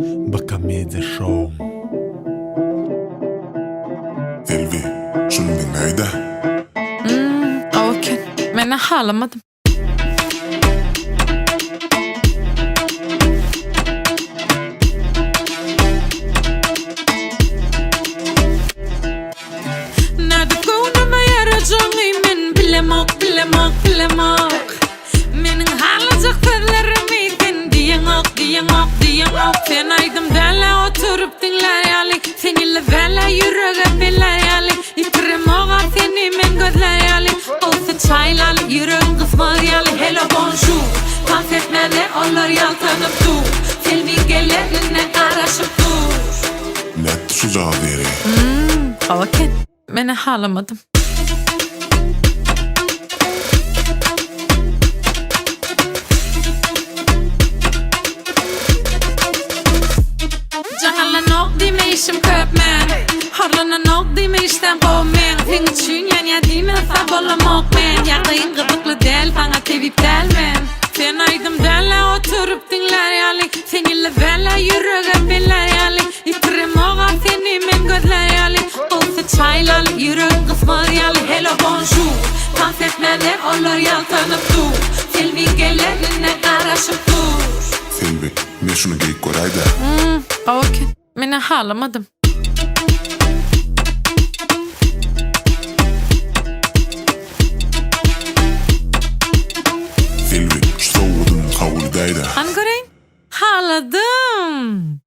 Bakamedi Show. Elvi, şunu dinleydi. Okey. Men halamadım. Nerede koynuma yaracağım men bilemok. Menin halacak sözlerimi sen diyen ok. Sen aydım dala oturup dinler yali. Seninle vela yüreğe biler yali. İtirim oğa seni men gözler yali. Olsa çaylalı yüreğin kısmar yali. Hello bonjour. Dans etmene olur yaltanıp dur. Sevgilerine araşıp dur. Net düşeceği deri. Okey. Men halamadım. Jangalan nok di me işim köpmen. Harlanan nok di me işten kovmen. Sen için yan ya di me sabolamok men. Yakayın gıdıklı del bana tevip delmen. Sen aydım dala oturup dinler yali. Seninle vela yüreğe biler yali. İtirim oğa seni men gözler yali. Olsa çaylalı yüreğin kısmar yali. Hello bonjour. Dans etmene olur yaltanıp dur. Sevgilerine araşıp dur. Elvi, ne şunu geyik koraydı. Okey. Men halamadım. Elvi, şu soğudun kavurdaydı. An göreyim. Haladım.